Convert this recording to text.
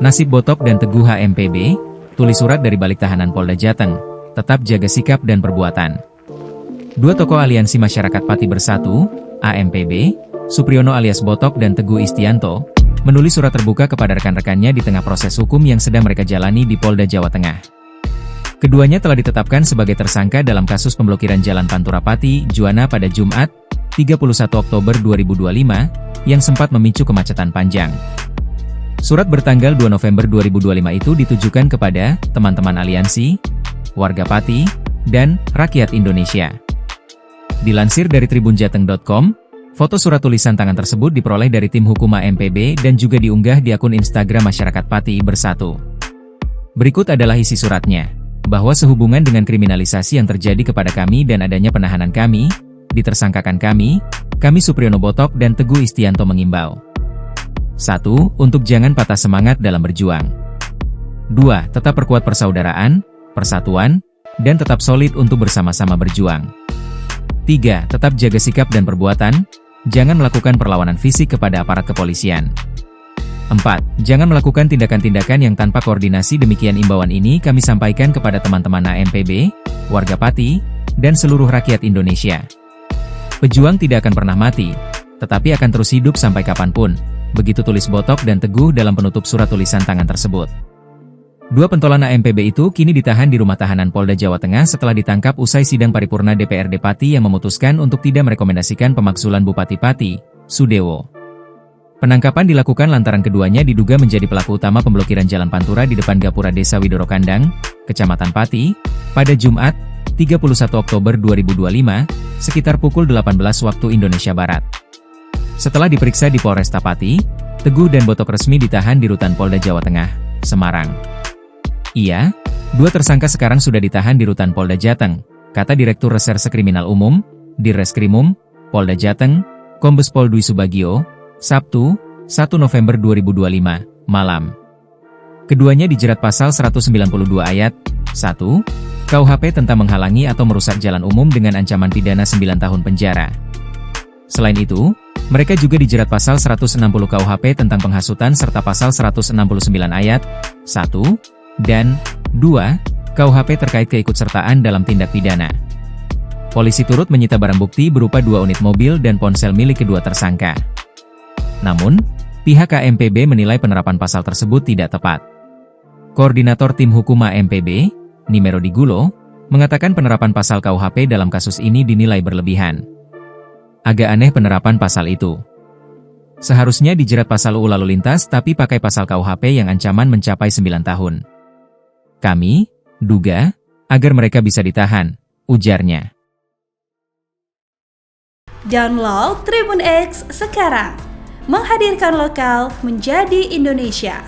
Nasib Botok dan Teguh HMPB, tulis surat dari balik tahanan Polda Jateng, tetap jaga sikap dan perbuatan. Dua tokoh aliansi masyarakat Pati Bersatu, AMPB, Supriyono alias Botok dan Teguh Istianto, menulis surat terbuka kepada rekan-rekannya di tengah proses hukum yang sedang mereka jalani di Polda Jawa Tengah. Keduanya telah ditetapkan sebagai tersangka dalam kasus pemblokiran Jalan Pantura Pati, Juwana pada Jumat, 31 Oktober 2025, yang sempat memicu kemacetan panjang. Surat bertanggal 2 November 2025 itu ditujukan kepada teman-teman aliansi, warga Pati, dan rakyat Indonesia. Dilansir dari tribunjateng.com, foto surat tulisan tangan tersebut diperoleh dari tim hukum AMPB dan juga diunggah di akun Instagram Masyarakat Pati Bersatu. Berikut adalah isi suratnya, bahwa sehubungan dengan kriminalisasi yang terjadi kepada kami dan adanya penahanan kami, ditersangkakan kami Supriyono Botok dan Teguh Istianto mengimbau. 1. Untuk jangan patah semangat dalam berjuang. 2. Tetap perkuat persaudaraan, persatuan, dan tetap solid untuk bersama-sama berjuang. 3. Tetap jaga sikap dan perbuatan, jangan melakukan perlawanan fisik kepada aparat kepolisian. 4. Jangan melakukan tindakan-tindakan yang tanpa koordinasi. Demikian imbauan ini kami sampaikan kepada teman-teman AMPB, warga Pati, dan seluruh rakyat Indonesia. Pejuang tidak akan pernah mati, tetapi akan terus hidup sampai kapanpun. Begitu tulis Botok dan Teguh dalam penutup surat tulisan tangan tersebut. Dua pentolan AMPB itu kini ditahan di rumah tahanan Polda Jawa Tengah setelah ditangkap usai sidang paripurna DPRD Pati yang memutuskan untuk tidak merekomendasikan pemakzulan Bupati Pati, Sudewo. Penangkapan dilakukan lantaran keduanya diduga menjadi pelaku utama pemblokiran Jalan Pantura di depan Gapura Desa Widoro Kandang, Kecamatan Pati, pada Jumat, 31 Oktober 2025, sekitar pukul 18 waktu Indonesia Barat. Setelah diperiksa di Polresta Pati, Teguh dan Botok resmi ditahan di Rutan Polda Jawa Tengah, Semarang. Iya, dua tersangka sekarang sudah ditahan di Rutan Polda Jateng, kata Direktur Reserse Kriminal Umum, Dirreskrimum, Polda Jateng, Kombes Pol Dwi Subagio, Sabtu, 1 November 2025, malam. Keduanya dijerat pasal 192 ayat 1, KUHP tentang menghalangi atau merusak jalan umum dengan ancaman pidana 9 tahun penjara. Selain itu, mereka juga dijerat pasal 160 KUHP tentang penghasutan serta pasal 169 ayat 1 dan 2 KUHP terkait keikutsertaan dalam tindak pidana. Polisi turut menyita barang bukti berupa 2 unit mobil dan ponsel milik kedua tersangka. Namun, pihak AMPB menilai penerapan pasal tersebut tidak tepat. Koordinator Tim Hukum AMPB, Nimero Digulo, mengatakan penerapan pasal KUHP dalam kasus ini dinilai berlebihan. Agak aneh penerapan pasal itu. Seharusnya dijerat pasal UU Lalu Lintas tapi pakai pasal KUHP yang ancaman mencapai 9 tahun. Kami duga agar mereka bisa ditahan, ujarnya. Download Tribun X sekarang, menghadirkan lokal menjadi Indonesia.